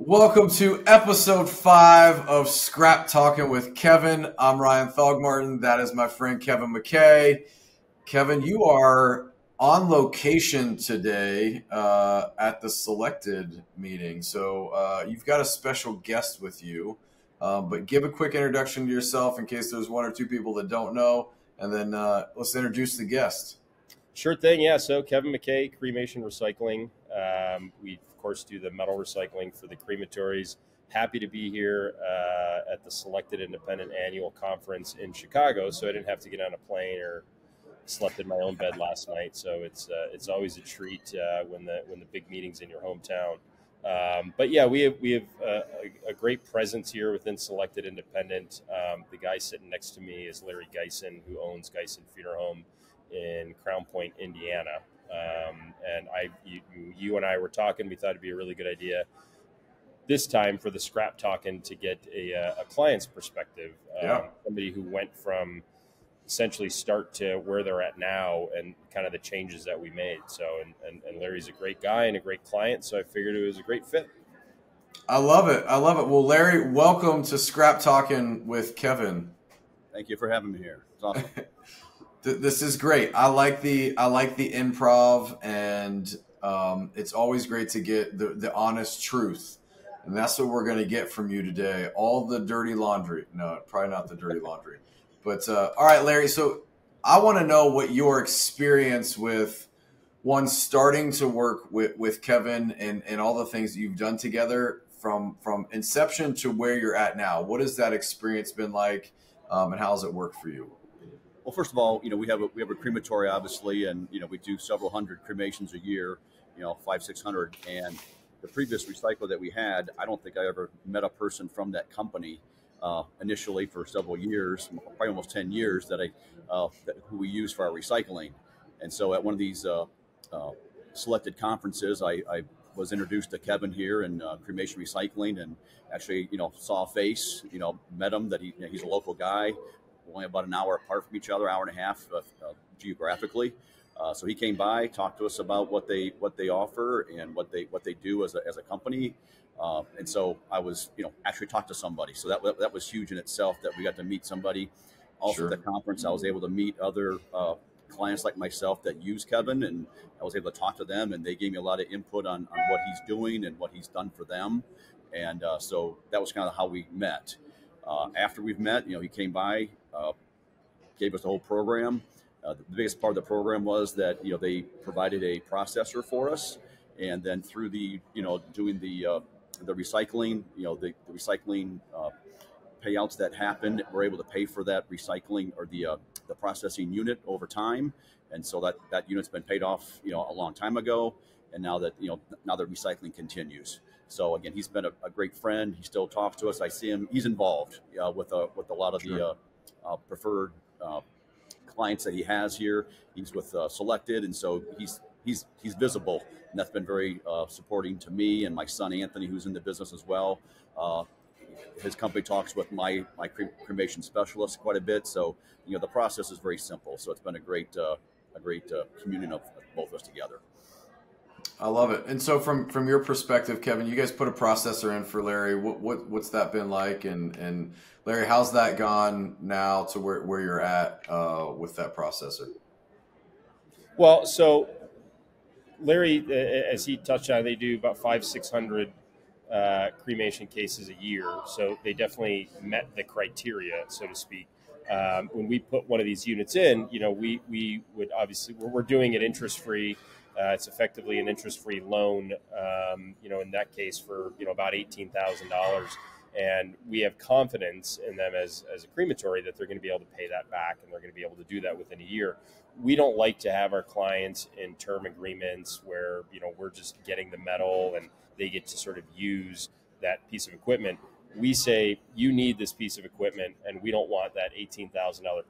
Welcome to episode 5 of Scrap Talkin with Kevin. I'm Ryan Thogmartin. That is my friend Kevin McKay. Kevin, you are on location today at the Selected meeting. So you've got a special guest with you. But give a quick introduction to yourself in case there's one or two people that don't know. And then let's introduce the guest. Sure thing. Yeah. So Kevin McKay, Cremation Recycling. We, of course, do the metal recycling for the crematories. Happy to be here at the Selected Independent Annual Conference in Chicago. So I didn't have to get on a plane or slept in my own bed last night. So it's always a treat when the big meeting's in your hometown. But yeah, we have a great presence here within Selected Independent. The guy sitting next to me is Larry Geisen, who owns Geisen Funeral Home in Crown Point, Indiana. And you and I were talking, we thought it'd be a really good idea this time for the Scrap Talkin to get a client's perspective. Somebody who went from essentially start to where they're at now and kind of the changes that we made. So, and Larry's a great guy and a great client. So I figured it was a great fit. I love it. Well, Larry, welcome to Scrap Talkin with Kevin. Thank you for having me here. It's awesome. This is great. I like the improv, and it's always great to get the honest truth. And that's what we're going to get from you today. All the dirty laundry. No, probably not the dirty laundry. But all right, Larry. So I want to know what your experience with starting to work with Kevin and all the things that you've done together from inception to where you're at now. What has that experience been like, and how has it worked for you? Well, first of all, we have a crematory, obviously, and we do several hundred cremations a year, 500-600. And the previous recycler that we had, I don't think I ever met a person from that company initially for several years, probably almost 10 years, who we use for our recycling. And so at one of these selected conferences, I was introduced to Kevin here in Cremation Recycling, and actually, saw a face, met him, that he's a local guy. Only about an hour apart from each other, hour and a half geographically. So he came by, talked to us about what they offer and what they do as a company. And so I was, actually talked to somebody. So that was huge in itself, that we got to meet somebody. Also Sure. At the conference, I was able to meet other clients like myself that use Kevin, and I was able to talk to them, and they gave me a lot of input on what he's doing and what he's done for them. And so that was kind of how we met. After we've met, he came by, gave us the whole program. The biggest part of the program was that they provided a processor for us, and then through the doing the recycling, the recycling payouts that happened, we're able to pay for that recycling or the processing unit over time, and so that unit's been paid off a long time ago, and now that now the recycling continues. So again, he's been a great friend. He still talks to us. I see him. He's involved with a lot of Sure. the preferred clients that he has here. He's with Selected, and so he's visible, and that's been very supporting to me and my son Anthony, who's in the business as well. His company talks with my cremation specialist quite a bit. So the process is very simple. So it's been a great communion of both of us together. I love it. And so from your perspective, Kevin, you guys put a processor in for Larry. What's that been like? And Larry, how's that gone now to where you're at with that processor? Well, so Larry, as he touched on, they do about 500-600 cremation cases a year. So they definitely met the criteria, so to speak. When we put one of these units in, we would obviously, we're doing it interest-free. It's effectively an interest-free loan, in that case for, about $18,000. And we have confidence in them as a crematory that they're going to be able to pay that back, and they're going to be able to do that within a year. We don't like to have our clients in term agreements where, we're just getting the metal and they get to sort of use that piece of equipment. We say, you need this piece of equipment, and we don't want that $18,000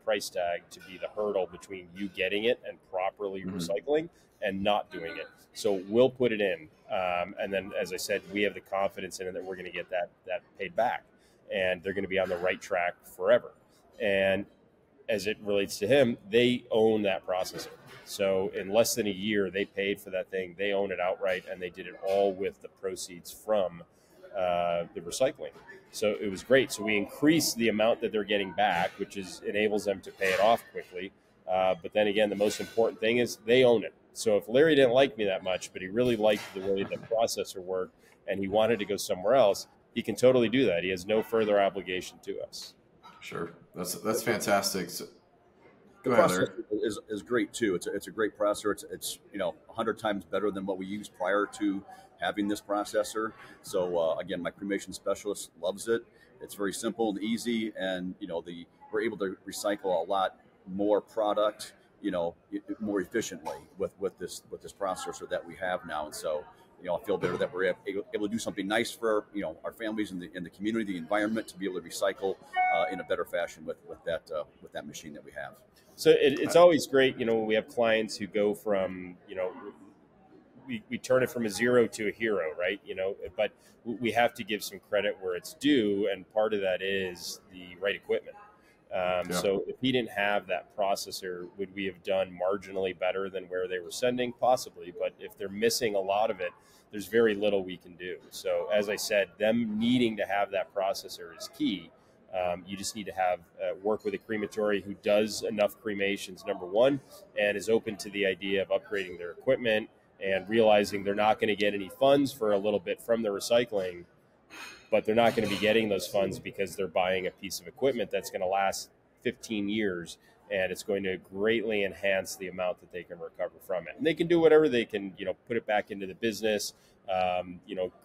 price tag to be the hurdle between you getting it and properly recycling and not doing it. So we'll put it in. And then, as I said, we have the confidence in it that we're going to get that paid back, and they're going to be on the right track forever. And as it relates to him, they own that processor. So in less than a year, they paid for that thing. They own it outright, and they did it all with the proceeds from the recycling. So it was great. So we increased the amount that they're getting back, which enables them to pay it off quickly. But then again, the most important thing is they own it. So if Larry didn't like me that much, but he really liked the way the processor worked and he wanted to go somewhere else, he can totally do that. He has no further obligation to us. Sure. That's fantastic. So, the processor is great too. It's a great processor. It's 100 times better than what we used prior to having this processor. So again, my cremation specialist loves it. It's very simple and easy, and we're able to recycle a lot more product, more efficiently with this processor that we have now. And so I feel better that we're able to do something nice for our families in the community, the environment, to be able to recycle in a better fashion with that machine that we have. So it's always great, when we have clients who go from, we turn it from a zero to a hero, right? But we have to give some credit where it's due. And part of that is the right equipment. So if he didn't have that processor, would we have done marginally better than where they were sending? Possibly. But if they're missing a lot of it, there's very little we can do. So as I said, them needing to have that processor is key. You just need to have work with a crematory who does enough cremations, number one, and is open to the idea of upgrading their equipment and realizing they're not going to get any funds for a little bit from the recycling, but they're not going to be getting those funds because they're buying a piece of equipment that's going to last 15 years, and it's going to greatly enhance the amount that they can recover from it. And they can do whatever they can, put it back into the business.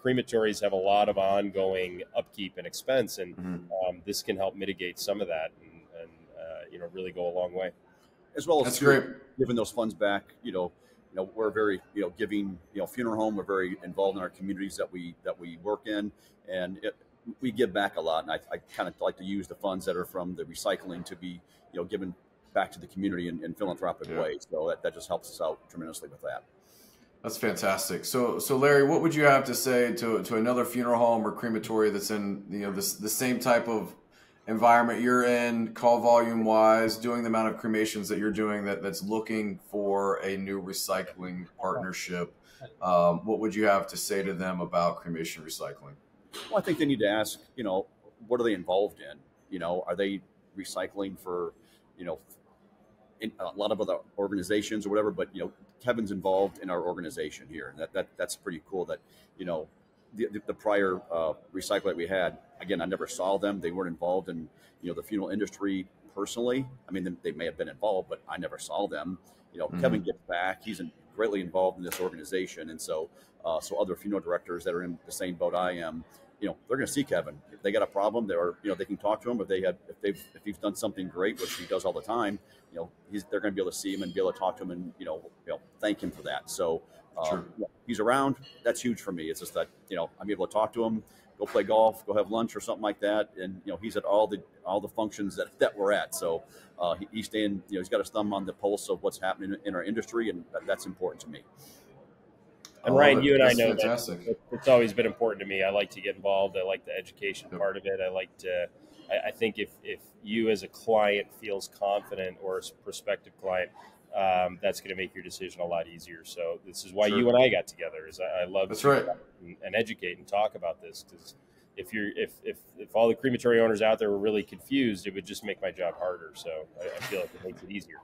Crematories have a lot of ongoing upkeep and expense, and this can help mitigate some of that and really go a long way. As well as that's great. Giving those funds back, we're very, giving, funeral home. We're very involved in our communities that we work in, and we give back a lot. And I kind of like to use the funds that are from the recycling to be, given back to the community in philanthropic ways. So that just helps us out tremendously with that. That's fantastic. So Larry, what would you have to say to another funeral home or crematory that's in the same type of environment you're in, call volume wise, doing the amount of cremations that you're doing, that's looking for a new recycling partnership? What would you have to say to them about cremation recycling? Well, I think they need to ask, what are they involved in? Are they recycling for, in a lot of other organizations or whatever, but Kevin's involved in our organization here, and that's pretty cool. That the prior recycler that we had, again, I never saw them. They weren't involved in the funeral industry personally. I mean, they may have been involved, but I never saw them. Kevin gets back. He's greatly involved in this organization, and so other funeral directors that are in the same boat I am, they're going to see Kevin. If they got a problem, they can talk to him. If he's done something great, which he does all the time, they're going to be able to see him and be able to talk to him and thank him for that. So Sure. He's around. That's huge for me. It's just that I'm able to talk to him, go play golf, go have lunch or something like that, and he's at all the functions that we're at. So he's staying. He's got his thumb on the pulse of what's happening in our industry, and that's important to me. And Ryan, you and I know fantastic. that it's always been important to me. I like to get involved. I like the education part of it. I think if you as a client feels confident, or a prospective client, that's going to make your decision a lot easier. So this is why you and I got together. I love that's to right. and educate and talk about this, because if all the crematory owners out there were really confused, it would just make my job harder. So I feel like it makes it easier.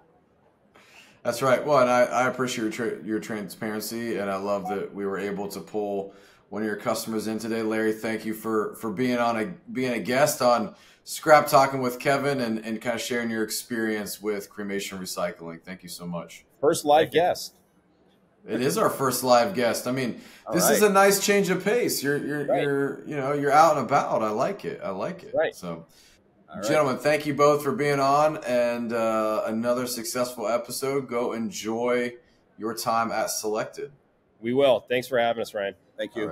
That's right. Well, and I appreciate your transparency, and I love that we were able to pull one of your customers in today. Larry, thank you for being a guest on Scrap Talking with Kevin, and kind of sharing your experience with cremation recycling. Thank you so much. First live guest. It is our first live guest. I mean, this is a nice change of pace. You're out and about. I like it. Right. So, gentlemen, thank you both for being on, and another successful episode. Go enjoy your time at Selected. We will. Thanks for having us, Ryan. Thank you.